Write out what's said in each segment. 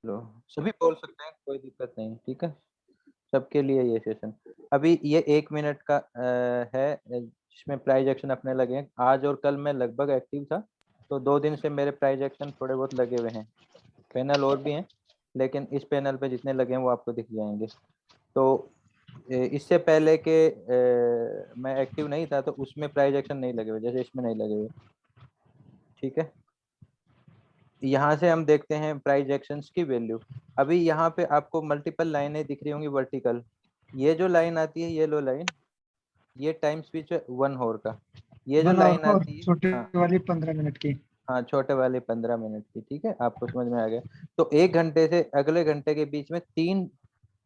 लो, सभी बोल सकते हैं, कोई दिक्कत नहीं, ठीक है। सबके लिए ये सेशन। अभी ये 1 मिनट का है जिसमें प्राइज एक्शन अपने लगे हैं। आज और कल मैं लगभग एक्टिव था, तो 2 दिन से मेरे प्राइज एक्शन थोड़े बहुत लगे हुए हैं। पैनल और भी हैं, लेकिन इस पैनल पे जितने लगे हैं वो आपको दिख जाएंगे। तो इससे पहले के मैं एक्टिव नहीं था, तो उसमें प्राइज एक्शन नहीं लगे हुए, जैसे इसमें नहीं लगे हुए, ठीक है। यहाँ से हम देखते हैं प्राइस एक्शंस की वैल्यू। अभी यहाँ पे आपको मल्टीपल लाइनें दिख रही होंगी वर्टिकल। ये जो लाइन आती है, येलो लाइन, ये टाइम स्विच है 1 आवर का। ये जो 1 आवर लाइन का, और आती है, छोटी हाँ वाली 15 मिनट की। हाँ, छोटे वाले 15 मिनट की, ठीक है, आपको समझ में आ गया। तो 1 घंटे से अगले घंटे के बीच में 3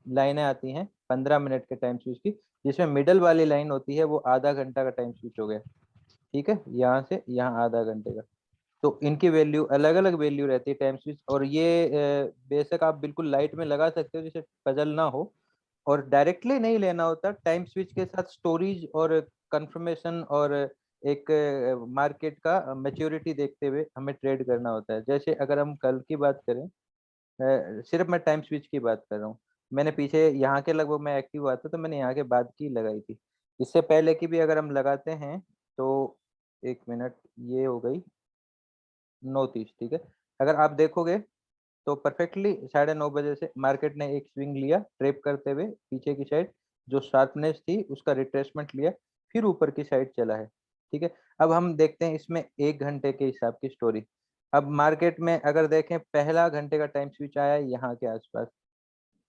लाइनें आती हैं 15 मिनट के टाइम स्विच की, जिसमें मिडल वाली लाइन होती है वो आधा घंटा का टाइम स्विच हो गया, ठीक है, यहाँ से यहाँ आधा घंटे का। तो इनकी वैल्यू अलग अलग वैल्यू रहती है टाइम स्विच। और ये बेशक आप बिल्कुल लाइट में लगा सकते हो जिससे पजल ना हो, और डायरेक्टली नहीं लेना होता। टाइम स्विच के साथ स्टोरेज और कंफर्मेशन और एक मार्केट का मैच्योरिटी देखते हुए हमें ट्रेड करना होता है। जैसे अगर हम कल की बात करें, सिर्फ मैं टाइम स्विच की बात कर रहा हूँ। मैंने पीछे यहाँ के लगभग मैं एक्टिव हुआ था, तो मैंने यहाँ के बाद की लगाई थी। इससे पहले की भी अगर हम लगाते हैं तो 1 मिनट, ये हो गई 9:30, ठीक है। अगर आप देखोगे तो परफेक्टली 9:30 बजे से मार्केट ने एक स्विंग लिया ट्रेप करते हुए पीछे की साइड, जो शार्पनेस थी उसका रिट्रेसमेंट लिया, फिर ऊपर की साइड चला है, ठीक है। अब हम देखते हैं इसमें 1 घंटे के हिसाब की स्टोरी। अब मार्केट में अगर देखें, पहला घंटे का टाइम स्विच आया यहाँ के आसपास,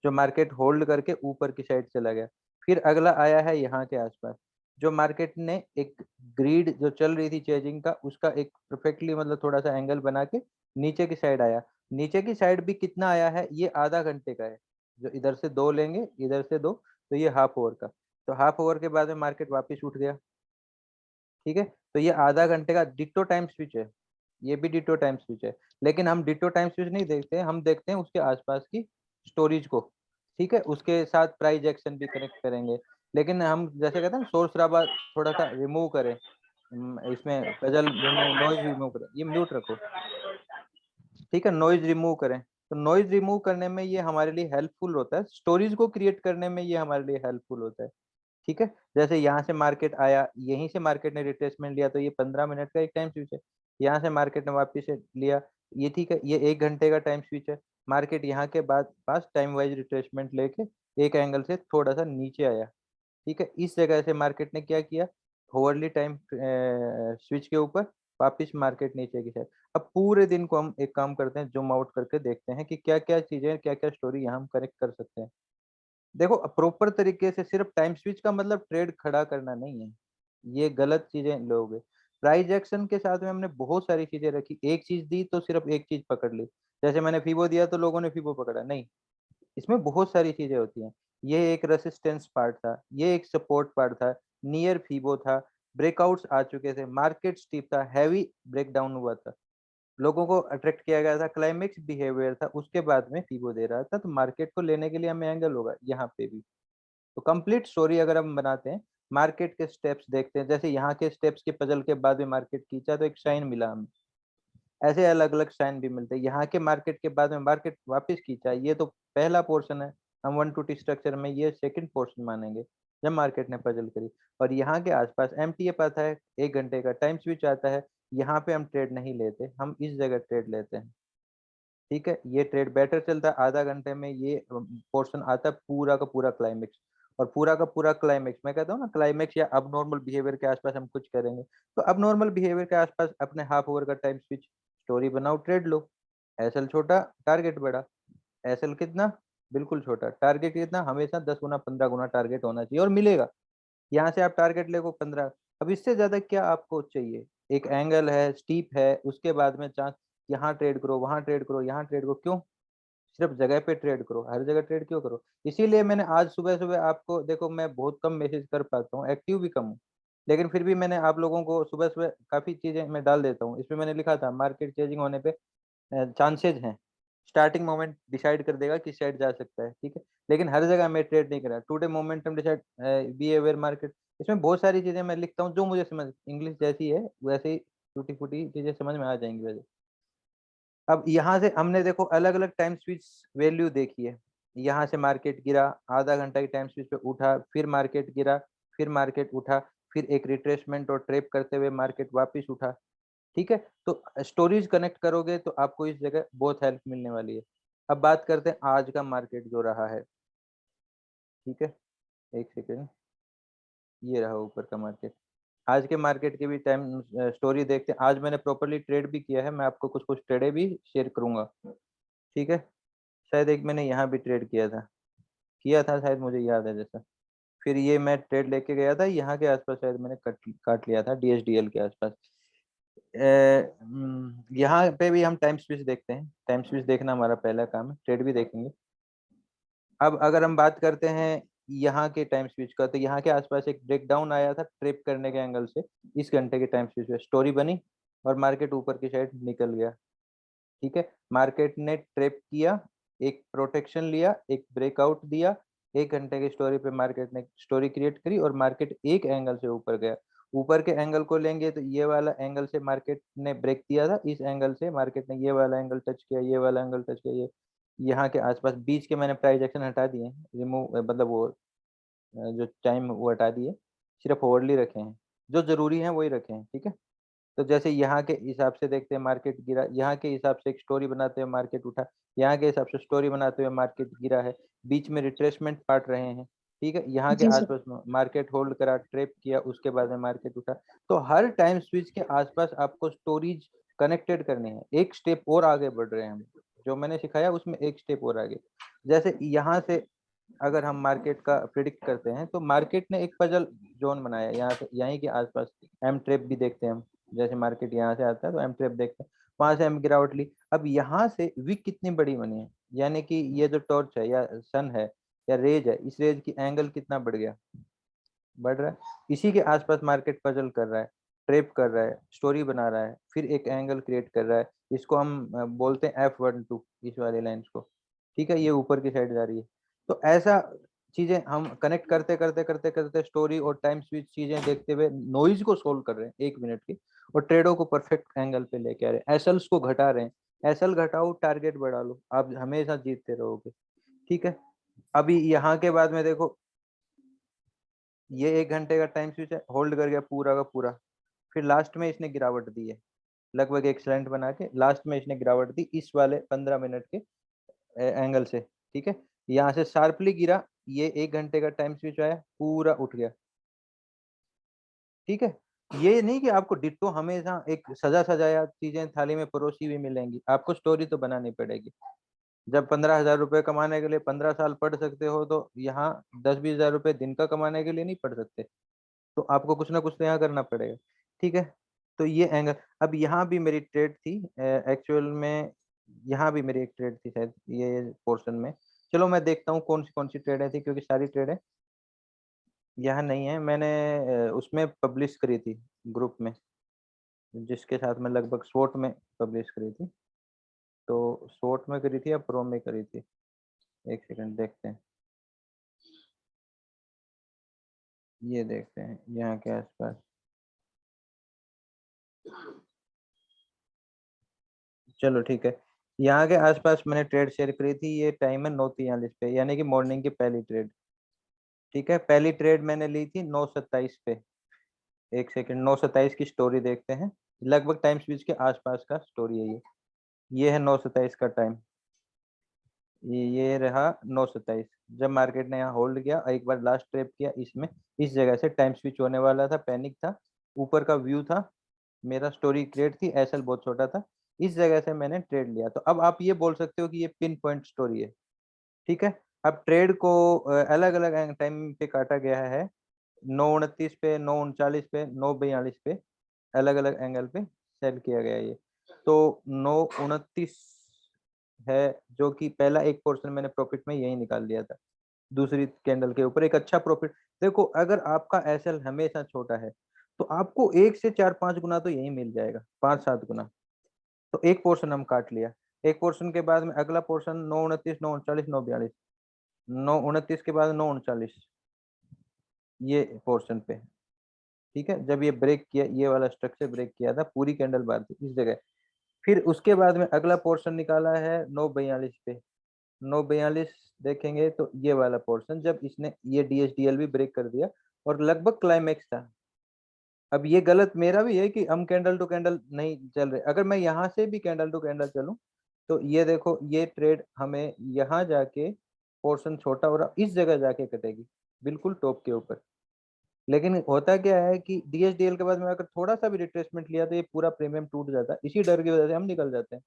जो मार्केट होल्ड करके ऊपर की साइड चला गया। फिर अगला आया है यहाँ के आसपास, जो मार्केट ने एक ग्रीड जो चल रही थी चेजिंग का, उसका एक परफेक्टली मतलब थोड़ा सा एंगल बना के नीचे की साइड आया। नीचे की साइड भी कितना आया है, ये आधा घंटे का है। जो इधर से 2 लेंगे, इधर से 2, तो ये हाफ ओवर का। तो हाफ ओवर के बाद में मार्केट वापस उठ गया, ठीक है। तो ये आधा घंटे का डिटो टाइम स्विच है, ये भी डिटो टाइम स्विच है। लेकिन हम डिटो टाइम स्विच नहीं देखते, हम देखते हैं उसके आसपास की स्टोरेज को, ठीक है। उसके साथ प्राइस एक्शन भी कनेक्ट करेंगे। लेकिन हम जैसे कहते हैं ना, शोर शराबा थोड़ा सा रिमूव करें, इसमें पजल रिमूव, नॉइज रिमूव करें, ये म्यूट रखो, ठीक है, नॉइज रिमूव करें। तो नॉइज रिमूव करने में ये हमारे लिए हेल्पफुल होता है, स्टोरेज को क्रिएट करने में ये हमारे लिए हेल्पफुल होता है, ठीक है। जैसे यहाँ से मार्केट आया, यहीं से मार्केट ने रिट्रेसमेंट लिया, तो ये 15 मिनट का एक टाइम स्विच है। यहाँ से मार्केट ने वापस से लिया, ये ठीक है, ये 1 घंटे का टाइम स्विच है। मार्केट यहाँ के बाद पास टाइम वाइज रिट्रेसमेंट लेके एक एंगल से थोड़ा सा नीचे आया, ठीक है। इस जगह से मार्केट ने क्या किया, होवरली टाइम स्विच के ऊपर वापस मार्केट नीचे की साइड। अब पूरे दिन को हम एक काम करते हैं, जूम आउट करके देखते हैं कि क्या क्या चीजें, क्या क्या स्टोरी यहाँ हम कनेक्ट कर सकते हैं। देखो, प्रॉपर तरीके से सिर्फ टाइम स्विच का मतलब ट्रेड खड़ा करना नहीं है, ये गलत चीजें लोगे। प्राइस एक्शन के साथ में हमने बहुत सारी चीजें रखी, एक चीज दी तो सिर्फ एक चीज पकड़ ली। जैसे मैंने फीबो दिया तो लोगों ने फीबो पकड़ा, नहीं, इसमें बहुत सारी चीजें होती हैं। ये एक रेसिस्टेंस पार्ट था, ये एक सपोर्ट पार्ट था, नियर फीबो था, ब्रेकआउट्स आ चुके थे, मार्केट स्टीप था, हैवी ब्रेकडाउन हुआ था, लोगों को अट्रैक्ट किया गया था, क्लाइमेक्स बिहेवियर था, उसके बाद में फीबो दे रहा था। तो मार्केट को लेने के लिए हमें एंगल होगा यहाँ पे भी। तो कंप्लीट स्टोरी अगर हम बनाते हैं, मार्केट के स्टेप्स देखते हैं, जैसे यहाँ के स्टेप्स के पजल के बाद में मार्केट खींचा तो एक साइन मिला हमें, ऐसे अलग अलग साइन भी मिलते हैं। यहाँ के मार्केट के बाद में मार्केट वापस खींचा, ये तो पहला पोर्शन है, हम 1 to 2 स्ट्रक्चर में ये सेकंड पोर्शन मानेंगे जब मार्केट ने पजल करी। और यहाँ के आसपास एमटीएफ आता है, 1 घंटे का टाइम स्विच आता है, यहाँ पे हम ट्रेड नहीं लेते, हम इस जगह ट्रेड लेते हैं, ठीक है। ये ट्रेड बेटर चलता है, आधा घंटे में ये पोर्शन आता है पूरा का पूरा क्लाइमेक्स। और पूरा का पूरा क्लाइमेक्स, मैं कहता हूँ ना, क्लाइमेक्स या अब नॉर्मल बिहेवियर के आसपास हम कुछ करेंगे, तो अब नॉर्मल बिहेवियर के आसपास अपने हाफ ओवर का टाइम स्विच स्टोरी बनाओ, ट्रेड लो। एसएल छोटा, टारगेट बड़ा। एसएल कितना, बिल्कुल छोटा, टारगेट कितना, हमेशा 10 गुना 15 गुना टारगेट होना चाहिए और मिलेगा। यहाँ से आप टारगेट ले को 15, अब इससे ज्यादा क्या आपको चाहिए। एक एंगल है, स्टीप है, उसके बाद में चांस, यहाँ ट्रेड करो, वहां ट्रेड करो, यहाँ ट्रेड करो, क्यों सिर्फ जगह पे ट्रेड करो, हर जगह ट्रेड क्यों करो। इसीलिए मैंने आज सुबह सुबह आपको, देखो मैं बहुत कम मैसेज कर पाता हूँ, एक्टिव भी कम हूँ, लेकिन फिर भी मैंने आप लोगों को सुबह सुबह काफी चीजें मैं डाल देता हूँ। इसमें मैंने लिखा था मार्केट चेंजिंग होने पे चांसेज हैं, स्टार्टिंग मोमेंट डिसाइड कर देगा किस साइड जा सकता है, ठीक है। लेकिन हर जगह मैं ट्रेड नहीं करा, today momentum decide, be aware market, इसमें बहुत सारी चीजें मैं लिखता हूँ जो मुझे समझ, इंग्लिश जैसी है वैसे ही टूटी फूटी चीजें समझ में आ जाएंगी वैसे। अब यहाँ से हमने देखो अलग अलग टाइम स्विच वैल्यू देखी है। यहाँ से मार्केट गिरा, आधा घंटा की टाइम स्विच पे उठा, फिर मार्केट गिरा, फिर मार्केट उठा, फिर एक रिट्रेसमेंट और ट्रेप करते हुए मार्केट वापस उठा। ठीक है, तो स्टोरीज कनेक्ट करोगे तो आपको इस जगह बहुत हेल्प मिलने वाली है। अब बात करते हैं आज का मार्केट जो रहा है। ठीक है, एक सेकेंड, ये रहा ऊपर का मार्केट। आज के मार्केट की भी टाइम स्टोरी देखते हैं। आज मैंने प्रॉपर्ली ट्रेड भी किया है, मैं आपको कुछ कुछ ट्रेडे भी शेयर करूंगा। ठीक है, शायद एक मैंने यहाँ भी ट्रेड किया था शायद, मुझे याद है जैसा। फिर ये मैं ट्रेड लेके गया था यहाँ के आसपास, शायद मैंने कट काट लिया था डीएसडीएल के आसपास। यहाँ पे भी हम टाइम स्विच देखते हैं। टाइम स्विच देखना हमारा पहला काम है, ट्रेड भी देखेंगे। अब अगर हम बात करते हैं यहाँ के टाइम स्विच का, तो यहाँ के आसपास एक ब्रेकडाउन आया था ट्रिप करने के एंगल से। इस घंटे के टाइम स्विच में स्टोरी बनी और मार्केट ऊपर की साइड निकल गया। ठीक है, मार्केट ने ट्रेप किया, एक प्रोटेक्शन लिया, एक ब्रेकआउट दिया। एक घंटे की स्टोरी पे मार्केट ने स्टोरी क्रिएट करी और मार्केट एक एंगल से ऊपर गया। ऊपर के एंगल को लेंगे तो ये वाला एंगल से मार्केट ने ब्रेक दिया था, इस एंगल से मार्केट ने ये वाला एंगल टच किया, ये वाला एंगल टच किया। ये यहाँ के आसपास बीच के मैंने प्राइस एक्शन हटा दिए, रिमूव मतलब वो जो टाइम वो हटा दिए, सिर्फ ओवरली रखे हैं, जो जरूरी है वही रखे हैं। ठीक है, तो जैसे यहाँ के हिसाब से देखते हैं मार्केट गिरा, यहाँ के हिसाब से एक स्टोरी बनाते हुए मार्केट उठा, यहाँ के हिसाब से स्टोरी बनाते हुए मार्केट गिरा है, बीच में रिट्रेसमेंट पार्ट रहे हैं। ठीक है, यहाँ के जी सर। आसपास मार्केट होल्ड करा, ट्रेप किया, उसके बाद में मार्केट उठा। तो हर टाइम स्विच के आसपास आपको स्टोरीज कनेक्टेड करनी है, एक स्टेप और आगे बढ़ रहे हैं हम। जो मैंने सिखाया उसमें एक स्टेप और आगे। जैसे यहाँ से अगर हम मार्केट का प्रिडिक्ट करते हैं तो मार्केट ने एक पजल जोन बनाया यहाँ से, यहीं के आसपास एम ट्रेप भी देखते हैं हम। जैसे मार्केट यहाँ से आता है तो एम ट्रेप देखते हैं, वहां से एम गिरावट ली। अब यहाँ से विक कितनी बड़ी बनी है, यानी कि ये जो टॉर्च है या सन है या रेज है, इस रेज की एंगल कितना बढ़ गया, बढ़ रहा है। इसी के आसपास मार्केट पजल कर रहा है, ट्रेप कर रहा है, स्टोरी बना रहा है, फिर एक एंगल क्रिएट कर रहा है। इसको हम बोलते हैं F12, इस वाली लाइंस को। ठीक है, ये ऊपर की साइड जा रही है। तो ऐसा चीजें हम कनेक्ट करते करते करते करते स्टोरी और टाइम स्विच चीजें देखते हुए नॉइज को सोल्व कर रहे हैं 1 मिनट की, और ट्रेडों को परफेक्ट एंगल पे लेके आ रहे हैं, एसएल्स को घटा रहे हैं। एसएल घटाओ, टारगेट बढ़ा लो, आप हमेशा जीतते रहोगे। ठीक है, अभी यहाँ के बाद में देखो, ये 1 घंटे का टाइम स्विच है, होल्ड कर गया पूरा का पूरा। फिर लास्ट में इसने गिरावट दी है, लगभग एक स्लैंट बना के लास्ट में इसने गिरावट दी इस वाले 15 मिनट के एंगल से। ठीक है, यहाँ से शार्पली गिरा, ये 1 घंटे का टाइम स्विच आया, पूरा उठ गया। ठीक है, ये नहीं कि आपको डिट्टो हमेशा एक सजा सजाया चीजें थाली में परोसी हुई मिलेंगी, आपको स्टोरी तो बनानी पड़ेगी। जब 15,000 रुपए कमाने के लिए 15 साल पढ़ सकते हो, तो यहाँ 10-20 हजार रुपए दिन का कमाने के लिए नहीं पढ़ सकते। तो आपको कुछ ना कुछ तो यहाँ करना पड़ेगा। ठीक है, तो ये एंगल। अब यहाँ भी मेरी ट्रेड थी एक्चुअल में, यहाँ भी मेरी एक ट्रेड थी शायद ये पोर्शन में। चलो मैं देखता हूँ कौन सी ट्रेड थी, क्योंकि सारी ट्रेड है यहाँ नहीं है। मैंने उसमें पब्लिश करी थी ग्रुप में, जिसके साथ मैं लगभग शॉर्ट में पब्लिश करी थी। तो शॉर्ट में करी थी या प्रो में करी थी, एक सेकंड देखते हैं। ये देखते हैं यहाँ के आसपास। चलो ठीक है, यहाँ के आसपास मैंने ट्रेड शेयर करी थी। ये टाइम है 9:43 पे, यानी कि मॉर्निंग की पहली ट्रेड। ठीक है, पहली ट्रेड मैंने ली थी 9:27 पे। एक सेकंड, 9:27 की स्टोरी देखते हैं, लगभग टाइम स्विच के आसपास का स्टोरी है ये है 9:27 का टाइम। ये रहा 9:27, जब मार्केट ने यहाँ होल्ड किया, एक बार लास्ट ट्रेप किया इसमें, इस जगह से टाइम स्विच होने वाला था, पैनिक था, ऊपर का व्यू था, मेरा स्टोरी क्रिएट थी, एसएल बहुत छोटा था, इस जगह से मैंने ट्रेड लिया। तो अब आप ये बोल सकते हो कि ये पिन पॉइंट स्टोरी है। ठीक है, अब ट्रेड को अलग अलग टाइम पे काटा गया है, 9:29 पे, 9:39 पे, 9:42 पे, अलग अलग एंगल पे सेल किया गया है ये। तो 9:29 है, जो कि पहला एक पोर्शन मैंने प्रॉफिट में यही निकाल लिया था, दूसरी कैंडल के ऊपर एक अच्छा प्रॉफिट। देखो, अगर आपका एसएल हमेशा छोटा है तो आपको 1 से 4-5 गुना तो यही मिल जाएगा, 5-7 गुना। तो एक पोर्शन हम काट लिया, एक पोर्शन के बाद में अगला पोर्शन 9:29, 9:39, 9:42, 9:29 के बाद 9:39, ये पोर्शन पे। ठीक है, जब ये ब्रेक किया, ये वाला स्ट्रक्चर ब्रेक किया था, पूरी कैंडल बार थी इस जगह। फिर उसके बाद में अगला पोर्शन निकाला है 9:42 पे। 9:42 देखेंगे तो ये वाला पोर्शन, जब इसने ये DSDL भी ब्रेक कर दिया और लगभग क्लाइमेक्स था। अब ये गलत मेरा भी है कि हम कैंडल टू कैंडल नहीं चल रहे। अगर मैं यहाँ से भी कैंडल टू कैंडल चलूं तो ये देखो, ये ट्रेड हमें यहाँ जाके पोर्शन छोटा हो रहा, इस जगह जाके कटेगी बिल्कुल टॉप के ऊपर। लेकिन होता क्या है कि DSDL के बाद में अगर थोड़ा सा भी रिट्रेसमेंट लिया तो ये पूरा प्रीमियम टूट जाता है। इसी डर की वजह से हम निकल जाते हैं,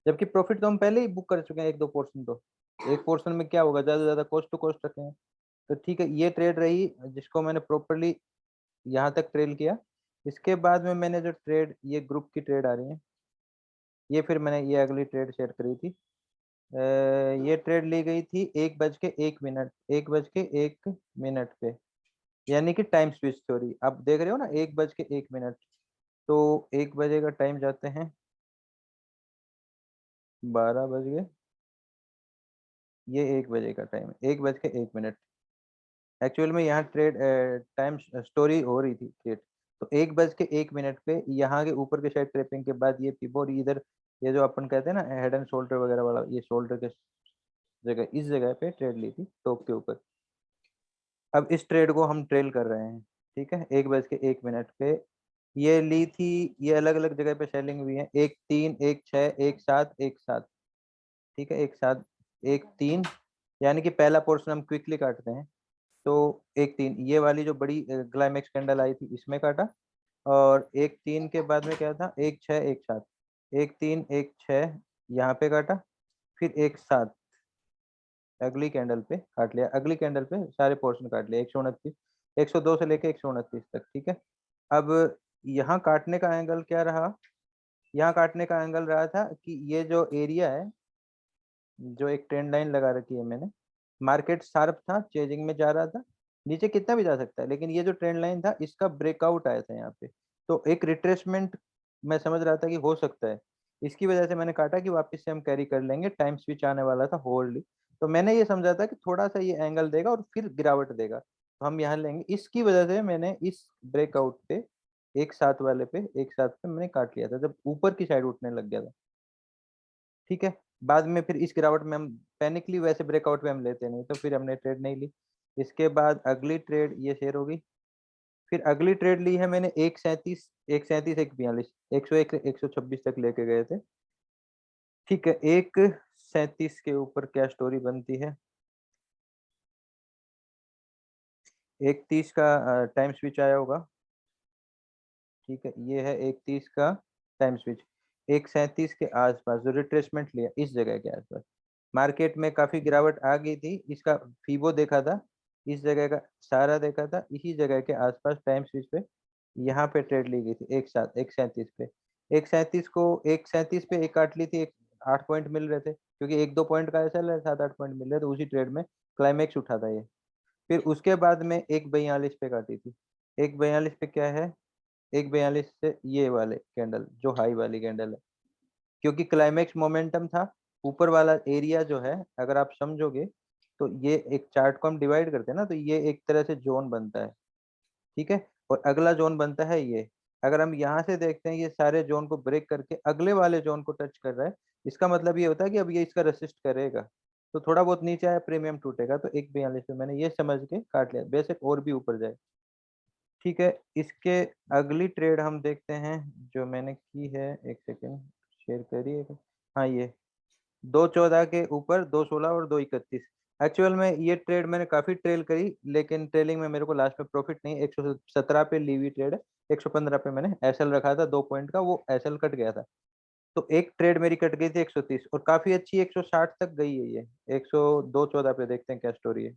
जबकि प्रॉफिट तो हम पहले ही बुक कर चुके हैं एक दो पोर्शन। तो एक पोर्शन में क्या होगा, ज्यादा से ज्यादा कॉस्ट टू कॉस्ट रखे हैं। तो ठीक है, ये ट्रेड रही जिसको मैंने प्रॉपरली यहाँ तक ट्रेल किया। इसके बाद में मैंने जो ट्रेड, ये ग्रुप की ट्रेड आ रही है, ये फिर मैंने ये अगली ट्रेड शेयर करी थी। ये ट्रेड ली गई थी 1:01, 1:01 पे, यानी कि टाइम स्विच थ्योरी। आप देख रहे हो ना, 1:01। तो 1 बजे का टाइम जाते हैं, 12 बज गए, ये 1 बजे का टाइम है, 1:01। एक्चुअल में यहाँ ट्रेड टाइम स्टोरी हो रही थी ट्रेड। तो 1:01 पे यहाँ के ऊपर के साइड ट्रेपिंग के बाद ये पिवो, और इधर ये जो अपन कहते हैं ना हेड एंड शोल्डर वगैरह वाला, ये शोल्डर के जगह, इस जगह पे ट्रेड ली थी टॉप के ऊपर। अब इस ट्रेड को हम ट्रेल कर रहे हैं, ठीक है। 1:01 पे ये ली थी, ये अलग अलग जगह पे सेलिंग हुई है, 1:03, 1:06, 1:07, 1:07, ठीक है। 1:07, 1:03, यानी कि पहला पोर्शन हम क्विकली काटते हैं। तो 1:03 ये वाली जो बड़ी क्लाइमेक्स कैंडल आई थी, इसमें काटा। और 1:03 के बाद में क्या था, 1:06, 1:07, 1:03, 1:06 यहाँ पे काटा। फिर 1:07 अगली कैंडल पे काट लिया, अगली कैंडल पे सारे पोर्शन काट लिया, 129, 102 से लेके 129 तक, ठीक है। अब यहाँ काटने का एंगल क्या रहा, यहाँ काटने का एंगल रहा था कि ये जो एरिया है, जो एक ट्रेंड लाइन लगा रखी है मैंने, मार्केट शार्प था, चेजिंग में जा रहा था, नीचे कितना भी जा सकता है, लेकिन ये जो ट्रेंड लाइन था इसका ब्रेकआउट आया था यहाँ पे। तो एक रिट्रेसमेंट मैं समझ रहा था कि हो सकता है, इसकी वजह से मैंने काटा कि वापस से हम कैरी कर लेंगे, टाइम स्विच आने वाला था होल्ड। तो मैंने ये समझा था कि थोड़ा सा ये एंगल देगा और फिर गिरावट देगा, तो हम यहाँ लेंगे। इसकी वजह से मैंने इस ब्रेकआउट पे, 1:07 वाले पे, 1:07 पे मैंने काट लिया था, जब ऊपर की साइड उठने लग गया था, ठीक है। बाद में फिर इस गिरावट में हम पैनिकली, वैसे ब्रेकआउट पे हम लेते नहीं, तो फिर हमने ट्रेड नहीं ली। इसके बाद अगली ट्रेड ये शेयर होगी। फिर अगली ट्रेड ली है मैंने 1:37, 1:37, 1:42, 101, 126 तक लेके गए थे, ठीक है। 1:37 के ऊपर क्या स्टोरी बनती है, 1:30 का टाइम स्विच आया होगा, ठीक है। ये है 1:30 का टाइम स्विच, 1:37 के आसपास जो रिट्रेसमेंट लिया, इस जगह के आसपास मार्केट में काफी गिरावट आ गई थी। इसका फीबो देखा था, इस जगह का सारा देखा था, इसी जगह के आसपास टाइम स्विच पे यहाँ पे ट्रेड ली गई थी, 1:37 पे। 1:37 को, 1:37 पे एक काट ली थी, एक 8 पॉइंट मिल रहे थे, क्योंकि 1-2 पॉइंट का ऐसा है, 7-8 पॉइंट मिल रहे थे, उसी ट्रेड में क्लाइमेक्स उठा था ये। फिर उसके बाद में 1:42 पे काटी थी। 1:42 पे क्या है, 1:42 से ये वाले कैंडल, जो हाई वाली कैंडल है, क्योंकि क्लाइमेक्स मोमेंटम था। ऊपर वाला एरिया जो है, अगर आप समझोगे तो ये एक चार्ट को हम डिवाइड करते हैं ना, तो ये एक तरह से जोन बनता है, ठीक है। और अगला जोन बनता है ये। अगर हम यहाँ से देखते हैं, ये सारे जोन को ब्रेक करके अगले वाले जोन को टच कर रहा है, इसका मतलब ये होता है कि अब ये इसका रेसिस्ट करेगा। तो थोड़ा बहुत नीचे आया, प्रीमियम टूटेगा। तो 1:42 पे मैंने ये समझ के काट लिया, बेशक और भी ऊपर जाए, ठीक है। इसके अगली ट्रेड हम देखते हैं जो मैंने की है, एक सेकेंड शेयर करिए। हाँ, ये 2:14 के ऊपर 2:16 और 2:31। एक्चुअल में ये ट्रेड मैंने काफी ट्रेल करी, लेकिन ट्रेलिंग में मेरे को लास्ट में प्रॉफिट नहीं, 117 पे ली हुई ट्रेड है। 115 पे मैंने एसएल रखा था 2 पॉइंट का, वो एसएल कट गया था। तो एक ट्रेड मेरी कट गई थी 130, और काफी अच्छी 160 तक गई है ये। 102.14 पे देखते हैं क्या स्टोरी है।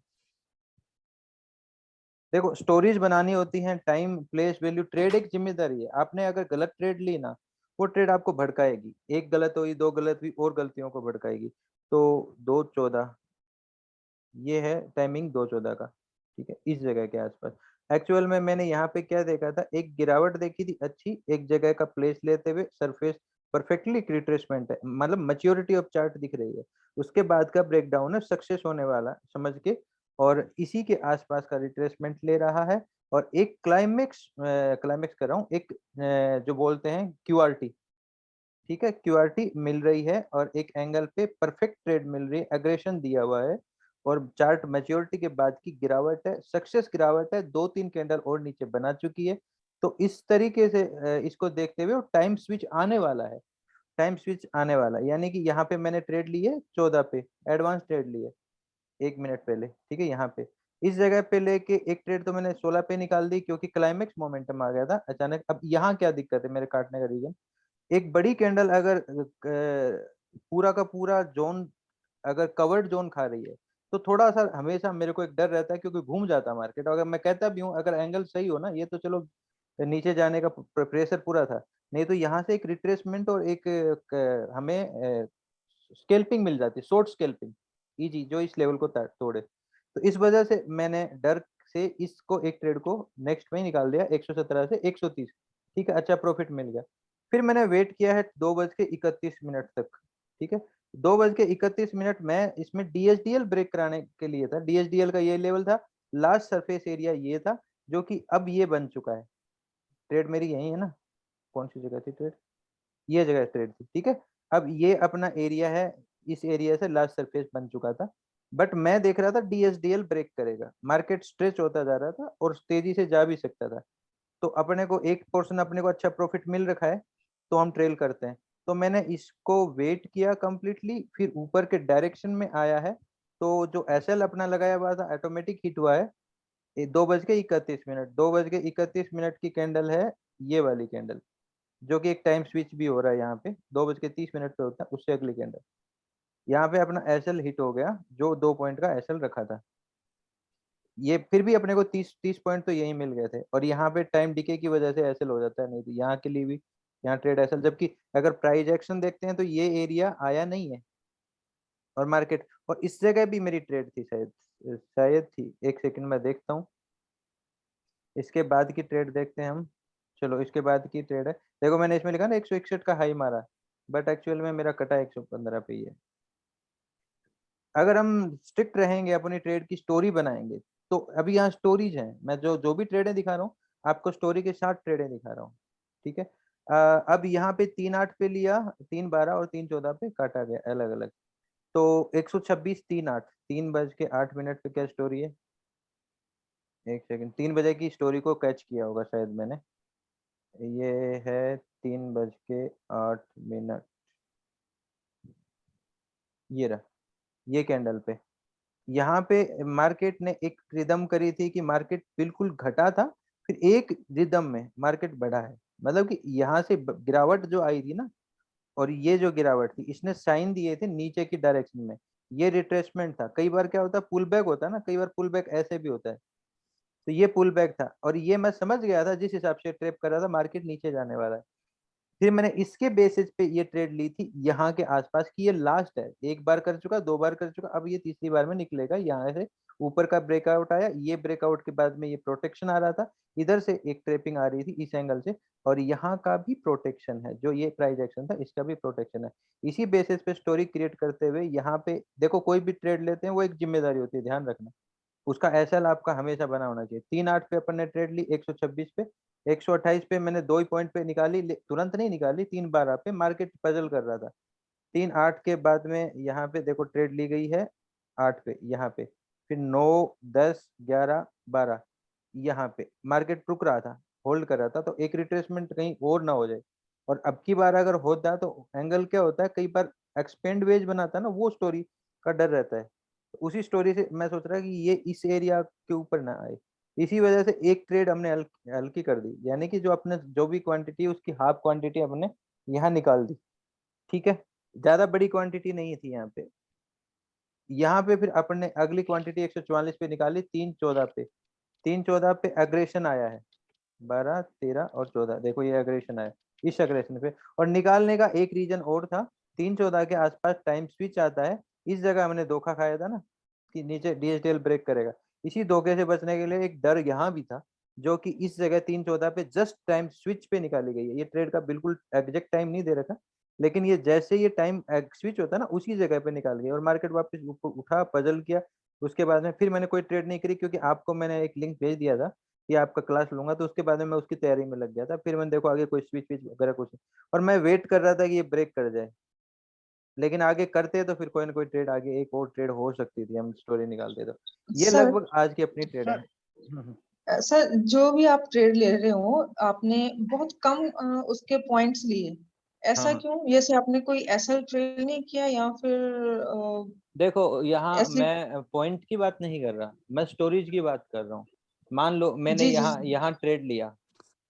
देखो, स्टोरीज बनानी होती हैं, टाइम प्लेस वैल्यू, ट्रेड एक जिम्मेदारी है। आपने अगर गलत ट्रेड ली ना, वो ट्रेड आपको भड़काएगी, एक गलत हुई, दो गलत हुई, और गलतियों को भड़काएगी। तो 2:14 ये है टाइमिंग, 2:14 का, ठीक है, इस जगह के आसपास। एक्चुअल में मैंने यहाँ पे क्या देखा था, एक गिरावट देखी थी अच्छी, एक जगह का प्लेस लेते हुए सरफेस परफेक्टली रिट्रेसमेंट है, मतलब मैच्योरिटी ऑफ चार्ट दिख रही है। उसके बाद का ब्रेकडाउन है, सक्सेस होने वाला समझ के, और इसी के आसपास का रिट्रेसमेंट ले रहा है। और एक क्लाइमेक्स, क्लाइमेक्स कर रहा हूँ, एक जो बोलते हैं क्यूआरटी, ठीक है, क्यूआरटी मिल रही है और एक एंगल पे परफेक्ट ट्रेड मिल रही है, एग्रेशन दिया हुआ है और चार्ट मैच्योरिटी के बाद की गिरावट है, सक्सेस गिरावट है, 2-3 कैंडल और नीचे बना चुकी है। तो इस तरीके से इसको देखते हुए टाइम स्विच आने वाला है, टाइम स्विच आने वाला है, यानी कि यहाँ पे मैंने ट्रेड ली है 14 पे, एडवांस ट्रेड ली है 1 मिनट पहले, ठीक है, यहाँ पे इस जगह पे लेके एक ट्रेड तो मैंने 16 पे निकाल दी क्योंकि क्लाइमेक्स मोमेंटम आ गया था अचानक। अब यहाँ क्या दिक्कत है मेरे काटने का रीजन, एक बड़ी कैंडल अगर पूरा का पूरा जोन अगर कवर्ड जोन खा रही है तो थोड़ा सा हमेशा मेरे को एक डर रहता है क्योंकि घूम जाता है मार्केट। अगर मैं कहता भी हूँ अगर एंगल सही हो ना, ये तो चलो नीचे जाने का प्रेशर पूरा था, नहीं तो यहाँ से एक रिट्रेसमेंट और एक हमें स्केल्पिंग मिल जाती, शॉर्ट स्केल्पिंग इजी, जो इस लेवल को तोड़े। तो इस वजह से मैंने डर से इसको एक ट्रेड को नेक्स्ट में ही निकाल दिया 117 से 130, ठीक है, अच्छा प्रॉफिट मिल गया। फिर मैंने वेट किया है 2:31 तक, ठीक है, 2:31 मैं इसमें डीएसडीएल ब्रेक कराने के लिए था, डीएसडीएल का ये लेवल था, लास्ट सरफेस एरिया ये था, जो कि अब ये बन चुका है। ट्रेड मेरी यही है ना, कौन सी जगह थी ट्रेड, ये जगह ट्रेड थी, ठीक है। अब ये अपना एरिया है, इस एरिया से लास्ट सरफेस बन चुका था, बट मैं देख रहा था डीएसडीएल ब्रेक करेगा, मार्केट स्ट्रेच होता जा रहा था और तेजी से जा भी सकता था। तो अपने को एक पोर्शन अपने को अच्छा प्रॉफिट मिल रखा है, तो हम ट्रेल करते हैं। तो मैंने इसको वेट किया कंप्लीटली, फिर ऊपर के डायरेक्शन में आया है, तो जो एसएल अपना लगाया हुआ था ऑटोमेटिक हिट हुआ है। 2:31, 2:31 की कैंडल है ये वाली कैंडल, जो कि एक टाइम स्विच भी हो रहा है यहाँ पे, 2:30 पे होता है, उससे अगली कैंडल यहाँ पे अपना एसएल हिट हो गया, जो 2 पॉइंट का एसएल रखा था। ये फिर भी अपने को 30 पॉइंट तो यही मिल गए थे, और यहाँ पे टाइम डिके की वजह से एसएल हो जाता है, नहीं तो यहाँ के लिए भी यहाँ ट्रेड एसएल, जबकि अगर प्राइस एक्शन देखते हैं तो ये एरिया आया नहीं है और मार्केट, और इस जगह भी मेरी ट्रेड थी शायद, शायद थी, एक सेकंड में देखता हूँ। इसके बाद की ट्रेड देखते हैं हम, चलो इसके बाद की ट्रेड है, देखो मैंने इसमें लिखा ना 161 का हाई मारा, बट एक्चुअल में मेरा कटा 115 पे ही है। अगर हम स्ट्रिक्ट रहेंगे, अपनी ट्रेड की स्टोरी बनाएंगे, तो अभी यहाँ स्टोरीज हैं, मैं जो जो भी ट्रेडें दिखा रहा हूँ आपको स्टोरी के साथ ट्रेडें दिखा रहा हूँ, ठीक है। अब यहाँ पे 3:08 पे लिया, 3:12 और 3:14 पे काटा गया अलग अलग, तो 126 3:08, 3:08 पे क्या स्टोरी है, एक सेकंड, 3 बजे की स्टोरी को कैच किया होगा शायद मैंने, ये है 3:08, ये रहा, ये कैंडल पे, यहाँ पे मार्केट ने एक रिदम करी थी कि मार्केट बिल्कुल घटा था, फिर एक रिदम में मार्केट बढ़ा है, मतलब कि यहाँ से गिरावट जो आई थी ना, और ये जो गिरावट थी इसने साइन दिए थे नीचे की डायरेक्शन में, ये रिट्रेसमेंट था। कई बार क्या होता है पुल बैक होता है ना, कई बार पुल बैक ऐसे भी होता है, तो ये पुल बैक था और ये मैं समझ गया था जिस हिसाब से ट्रेप कर रहा था मार्केट नीचे जाने वाला है। फिर मैंने इसके बेसिस पे ये ट्रेड ली थी यहाँ के आसपास की, ये लास्ट है, एक बार कर चुका, 2 बार कर चुका, अब ये तीसरी बार में निकलेगा। यहाँ से ऊपर का ब्रेकआउट आया, ये ब्रेकआउट के बाद में ये प्रोटेक्शन आ रहा था, इधर से एक ट्रेपिंग आ रही थी इस एंगल से, और यहाँ का भी प्रोटेक्शन है, जो ये प्राइस एक्शन था इसका भी प्रोटेक्शन है। इसी बेसिस पे स्टोरी क्रिएट करते हुए यहाँ पे देखो, कोई भी ट्रेड लेते हैं वो एक जिम्मेदारी होती है, ध्यान रखना, उसका एसएल आपका हमेशा बना होना चाहिए। 3:08 पे अपन ने ट्रेड ली, 126 पे, 128 पे मैंने 2 ही पॉइंट पे निकाली, तुरंत नहीं निकाली, 3:12 पे मार्केट पजल कर रहा था। 3:08 के बाद में यहाँ पे देखो ट्रेड ली गई है 8 पे, यहाँ पे, फिर 9 10 11 12, यहाँ पे मार्केट रुक रहा था, होल्ड कर रहा था, तो एक रिट्रेसमेंट कहीं और ना हो जाए। और अब की बार अगर होता है तो एंगल क्या होता है, कई बार एक्सपेंड वेज बनाता है ना, वो स्टोरी का डर रहता है, तो उसी स्टोरी से मैं सोच रहा कि ये इस एरिया के ऊपर ना आए, इसी वजह से एक ट्रेड हमने हल्की कर दी, यानी कि जो अपने जो भी क्वांटिटी है उसकी हाफ क्वांटिटी हमने यहाँ निकाल दी, ठीक है, ज्यादा बड़ी क्वांटिटी नहीं थी यहाँ पे। यहाँ पे फिर अपन ने अगली क्वांटिटी 144 पे निकाली, 3:14 पे, 3:14 पे अग्रेशन आया है, 12 13 और 14, देखो ये अग्रेशन आया इस अग्रेशन पे, और निकालने का एक रीजन और था, 3:14 के आसपास टाइम स्विच आता है, इस जगह हमने धोखा खाया था ना कि नीचे डीएचडीएल ब्रेक करेगा, इसी धोखे से बचने के लिए एक डर यहाँ भी था, जो कि इस जगह 3:14 पे जस्ट टाइम स्विच पे निकाली गई है। ये ट्रेड का बिल्कुल एग्जैक्ट टाइम नहीं दे रखा, लेकिन ये जैसे ये टाइम स्विच होता है ना उसी जगह पे निकाल गई और मार्केट वापस उठा, पजल किया। उसके बाद में फिर मैंने कोई ट्रेड नहीं करी, क्योंकि आपको मैंने एक लिंक भेज दिया था कि आपका क्लास लूंगा, तो उसके बाद में मैं उसकी तैयारी में लग गया था। फिर मैंने देखो आगे कोई स्विच विच वगैरह कुछ नहीं। और मैं वेट कर रहा था कि ये ब्रेक कर जाए, लेकिन आगे करते तो फिर कोई ना कोई ट्रेड, आगे एक और ट्रेड हो सकती थी, हम स्टोरी निकालते तो। ये सर लगभग आज की अपनी ट्रेड है। सर सर जो भी आप ट्रेड ले रहे हो, आपने बहुत कम उसके पॉइंट्स लिए, हाँ ऐसा हाँ। क्यों? जैसे आपने कोई ऐसा ट्रेड नहीं किया या फिर देखो यहाँ ऐसे? मैं पॉइंट की बात नहीं कर रहा, मैं स्टोरेज की बात कर रहा हूँ। मान लो मैंने जी जी यहाँ यहाँ ट्रेड लिया,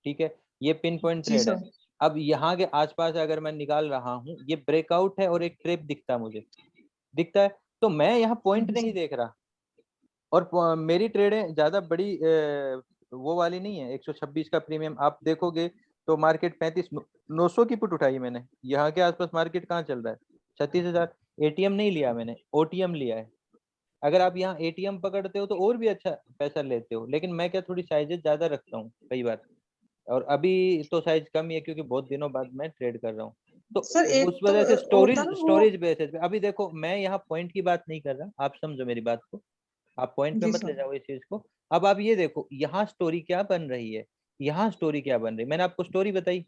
ठीक है, ये पिन पॉइंट जी ट्रेड है। सर। अब यहाँ के आसपास अगर मैं निकाल रहा हूँ, ये ब्रेकआउट है और एक ट्रेप दिखता है मुझे, दिखता है, तो मैं यहाँ पॉइंट जी नहीं सर। देख रहा। और मेरी ट्रेडें ज्यादा बड़ी वो वाली नहीं है। 126 का प्रीमियम आप देखोगे तो मार्केट 35 900 की पुट उठाई मैंने। यहाँ के आसपास मार्केट कहाँ चल रहा है? 36,000। एटीएम नहीं लिया मैंने, ओटीएम लिया है। अगर आप यहाँ एटीएम पकड़ते हो तो और भी अच्छा पैसा लेते हो, लेकिन मैं क्या थोड़ी साइजेस ज्यादा रखता हूँ कई बार। और अभी तो साइज कम ही है क्योंकि बहुत दिनों बाद मैं ट्रेड कर रहा हूँ। तो सर एक उस तो वजह से होता स्टोरेज ना वो। स्टोरेज बेसिस पे अभी देखो, मैं यहाँ पॉइंट की बात नहीं कर रहा, आप समझो मेरी बात को। आप पॉइंट पे जी मत ले सर। जाओ इस चीज को। अब आप ये देखो यहाँ स्टोरी क्या बन रही है। यहाँ स्टोरी क्या बन रही है, मैंने आपको स्टोरी बताई,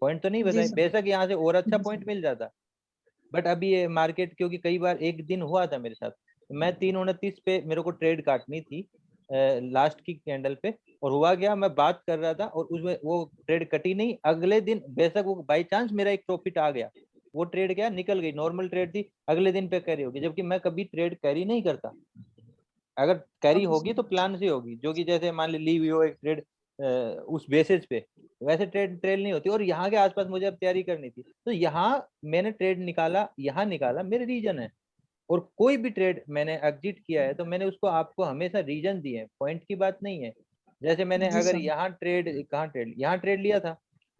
पॉइंट तो नहीं जी बताई। सर। बेशक यहाँ से और अच्छा जी पॉइंट सर। मिल जाता, बट अभी ये मार्केट, क्योंकि कई बार एक दिन हुआ था मेरे साथ, मैं 3:29 पे मेरे को ट्रेड काटनी थी लास्ट की कैंडल पे। और हुआ क्या, मैं बात कर रहा था और उसमें वो ट्रेड कटी नहीं। अगले दिन बेशक वो बाई चांस मेरा एक प्रॉफिट आ गया, वो ट्रेड क्या निकल गई, नॉर्मल ट्रेड थी, अगले दिन पे कैरी होगी। जबकि मैं कभी ट्रेड कैरी नहीं करता। अगर कैरी ओके होगी सर। तो प्लान से होगी, जो कि जैसे मान ली लीव हो एक ट्रेड उस बेसिस पे, वैसे ट्रेड ट्रेल नहीं होती। और यहाँ के आसपास मुझे अब तैयारी करनी थी, तो यहाँ मैंने ट्रेड निकाला, यहाँ निकाला, मेरे रीजन है। और कोई भी ट्रेड मैंने एग्जिट किया है तो मैंने उसको आपको हमेशा रीजन दिए हैं, पॉइंट की बात नहीं है। जैसे मैंने जी अगर सर। यहाँ ट्रेड, कहाँ ट्रेड, यहाँ ट्रेड लिया था,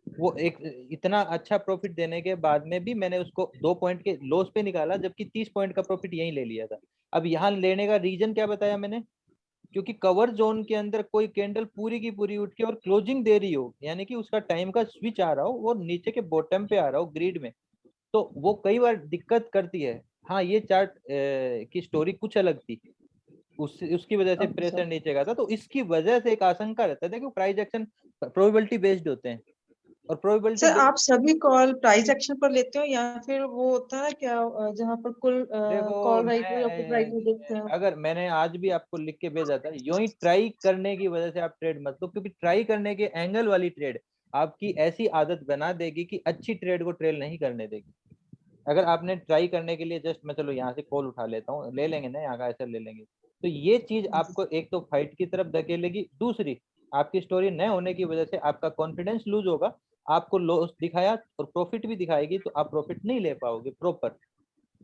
वो एक इतना अच्छा प्रॉफिट देने के बाद में भी मैंने उसको 2 पॉइंट के लॉस पे निकाला, जबकि 30 पॉइंट का प्रॉफिट यहीं ले लिया था। अब यहाँ लेने का रीजन क्या बताया मैंने, क्योंकि कवर जोन के अंदर कोई कैंडल पूरी की पूरी उठ के और क्लोजिंग दे रही हो, यानी कि उसका टाइम का स्विच आ रहा हो, वो नीचे के बॉटम पे आ रहा हो ग्रिड में, तो वो कई बार दिक्कत करती है। हाँ ये चार्ट की स्टोरी कुछ अलग थी, उसकी वजह से ओके प्रेशर सर। नीचे का था, तो इसकी वजह से एक आशंका रहता है। देखो प्राइस एक्शन प्रोबेबिलिटी बेस्ड होते हैं, और प्रोबेबिलिटी सर आप बेस्ड। सभी कॉल प्राइस एक्शन पर लेते हो या फिर वो होता है ना क्या, जहाँ पर कुल देखो कॉल राइट हो या पुट राइट हो मैं देखते हैं? अगर मैंने आज भी आपको लिख के भेजा था, यूं ही ट्राई करने की वजह से आप ट्रेड मत लो, क्योंकि ट्राई करने के एंगल वाली ट्रेड आपकी ऐसी आदत बना देगी कि अच्छी ट्रेड को ट्रेल नहीं करने देगी। अगर आपने ट्राई करने के लिए जस्ट, मैं चलो यहाँ से कॉल उठा लेता हूँ, ले लेंगे ना यहाँ का ऐसा ले लेंगे, तो ये चीज आपको एक तो फाइट की तरफ धकेलेगी, दूसरी आपकी स्टोरी न होने की वजह से आपका कॉन्फिडेंस लूज होगा, आपको लॉस दिखाया और प्रॉफिट भी दिखाएगी, तो आप प्रॉफिट नहीं ले पाओगे प्रॉपर।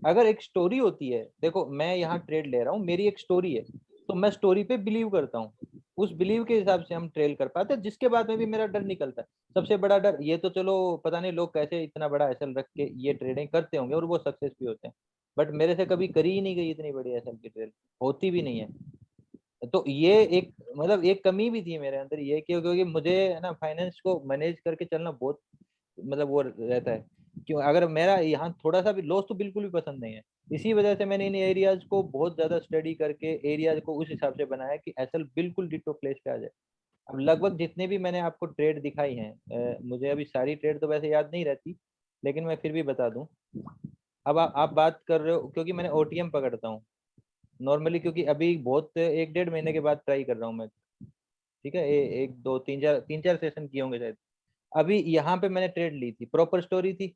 अगर एक स्टोरी होती है, देखो मैं यहाँ ट्रेड ले रहा हूँ, मेरी एक स्टोरी है, तो मैं स्टोरी पे बिलीव करता हूँ, उस बिलीव के हिसाब से हम ट्रेल कर पाते हैं, जिसके बाद में भी मेरा डर निकलता है। सबसे बड़ा डर ये तो चलो पता नहीं लोग कैसे इतना बड़ा एसएल रख के ये ट्रेडिंग करते होंगे और वो सक्सेस भी होते हैं, बट मेरे से कभी करी ही नहीं गई इतनी बड़ी एसएल की ट्रेड, होती भी नहीं है। तो ये एक मतलब एक कमी भी थी मेरे अंदर, ये क्योंकि मुझे है ना फाइनेंस को मैनेज करके चलना बहुत मतलब वो रहता है। क्यों, अगर मेरा यहाँ थोड़ा सा भी लॉस तो बिल्कुल भी पसंद नहीं है। इसी वजह से मैंने इन एरियाज को बहुत ज्यादा स्टडी करके एरियाज को उस हिसाब से बनाया कि एसएल बिल्कुल डिटो प्लेस पे आ जाए। अब लगभग जितने भी मैंने आपको ट्रेड दिखाई हैं, मुझे अभी सारी ट्रेड तो वैसे याद नहीं रहती, लेकिन मैं फिर भी बता दूं। अब आप बात कर रहे हो क्योंकि मैंने ओटीएम पकड़ता हूँ नॉर्मली, क्योंकि अभी बहुत 1 1.5 महीने के बाद ट्राई कर रहा हूँ मैं। ठीक है, एक दो तीन चार सेशन किए होंगे शायद। अभी यहाँ पे मैंने ट्रेड ली थी, प्रॉपर स्टोरी थी।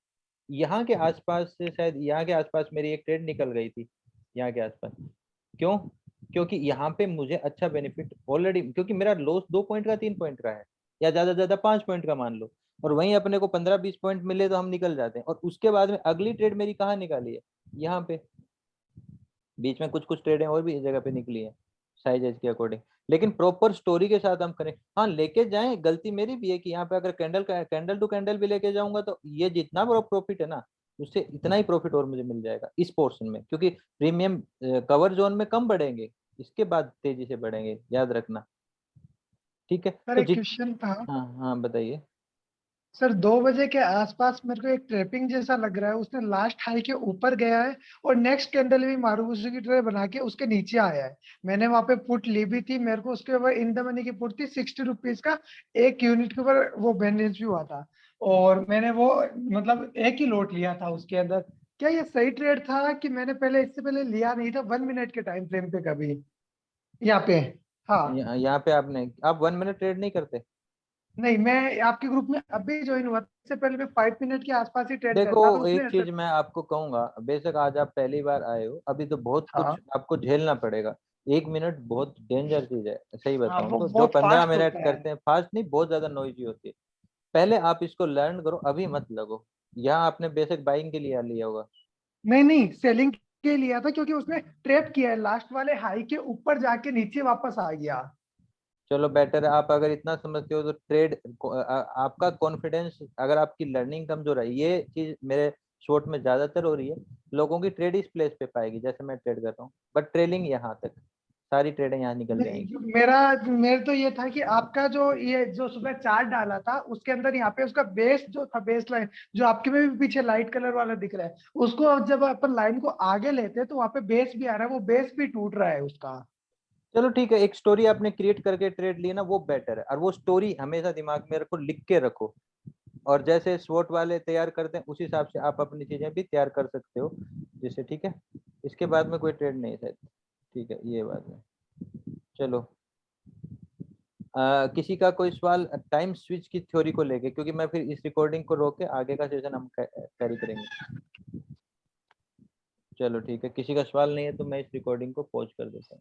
यहाँ के आसपास से शायद यहाँ के आसपास मेरी एक ट्रेड निकल गई थी, यहाँ के आसपास। क्यों? क्योंकि यहाँ पे मुझे अच्छा बेनिफिट ऑलरेडी, क्योंकि मेरा लॉस 2 पॉइंट का 3 पॉइंट का है, या ज्यादा से ज्यादा 5 पॉइंट का मान लो, और वहीं अपने को 15 20 पॉइंट मिले तो हम निकल जाते हैं। और उसके बाद में अगली ट्रेड मेरी कहाँ निकाली है, यहाँ पे। बीच में कुछ कुछ ट्रेडें और भी इस जगह पे निकली है साइजेज के अकॉर्डिंग, लेकिन प्रॉपर स्टोरी के साथ हम करें। हाँ लेके जाएं, गलती मेरी भी है कि यहाँ पे अगर कैंडल टू कैंडल भी लेके जाऊंगा तो ये जितना बड़ा प्रॉफिट है ना, उससे इतना ही प्रॉफिट और मुझे मिल जाएगा इस पोर्शन में, क्योंकि प्रीमियम कवर जोन में कम बढ़ेंगे, इसके बाद तेजी से बढ़ेंगे, याद रखना। ठीक है सर तो एक क्वेश्चन था। हाँ हाँ बताइए। सर 2 बजे के आसपास मेरे को एक ट्रैपिंग जैसा लग रहा है, उसने लास्ट हाई के ऊपर गया है और नेक्स्ट कैंडल भी मारुति की तरह बना के उसके नीचे आया है। मैंने वहां पे पुट ली भी थी, मेरे को उसके ऊपर इन द मनी की पुट थी 60 रुपीज का, 1 यूनिट के ऊपर वो बैलेंस भी हुआ था, और मैंने वो मतलब एक ही लॉट लिया था उसके अंदर। क्या ये सही ट्रेड था कि मैंने पहले इससे पहले लिया नहीं था 1 मिनट के टाइम फ्रेम पे कभी यहाँ पे? हाँ। यहाँ पे आप 1 मिनट ट्रेड नहीं करते? नहीं, मैं आपके ग्रुप में अभी ज्वाइन हुआ था, इससे पहले मैं 5 मिनट के आसपास ही ट्रेड देखो करता था, उसने एक ऐसा। चीज मैं आपको कहूंगा, बेशक आज आप पहली बार आए हो, अभी तो बहुत हाँ कुछ आपको झेलना पड़ेगा। 1 मिनट बहुत डेंजर चीज है, सही हाँ, बताऊं वो तो। जो बहुत 15 मिनट फास्ट होता है। करते हैं, फास्ट नहीं, बहुत ज्यादा नॉइजी होती है। पहले आप इसको लर्न करो, अभी मत लगो। यहाँ आपने बेशक बाइंग के लिए लिया होगा। नहीं नहीं, सेलिंग के लिया था क्योंकि उसने ट्रैप किया है, लास्ट वाले हाई के ऊपर जाके नीचे वापस आ गया। चलो बेटर है, आप अगर इतना समझते हो तो ट्रेड, आपका कॉन्फिडेंस, अगर आपकी लर्निंग कमजोर है, ये चीज मेरे शॉर्ट में ज्यादातर हो रही है। लोगों की ट्रेड इस प्लेस पे पाएगी जैसे मैं ट्रेड कर रहा हूँ, बट ट्रेलिंग यहाँ तक, सारी ट्रेडें यहाँ निकल नहीं, जाएंगी। मेरे तो ये था कि आपका जो ये जो सुबह चार्ट डाला था उसके अंदर यहाँ पे उसका बेस जो था, बेस लाइन जो आपके में भी पीछे लाइट कलर वाला दिख रहा है, उसको अब जब अपन लाइन को आगे लेते हैं तो वहां पे बेस भी आ रहा है, वो बेस भी टूट रहा है उसका। चलो ठीक है, एक स्टोरी आपने क्रिएट करके ट्रेड ली ना, वो बेटर है। और वो स्टोरी हमेशा दिमाग में रखो, लिख के रखो। और जैसे स्वोट वाले तैयार करते हैं, उस हिसाब से आप अपनी चीजें भी तैयार कर सकते हो जिससे, ठीक है। इसके बाद में कोई ट्रेड नहीं है शायद। ठीक है, ये बात है। चलो, किसी का कोई सवाल टाइम स्विच की थ्योरी को लेके, क्योंकि मैं फिर इस रिकॉर्डिंग को रोक के आगे का सेशन हम कैरी करेंगे। चलो ठीक है, किसी का सवाल नहीं है तो मैं इस रिकॉर्डिंग को पॉज कर देता हूँ।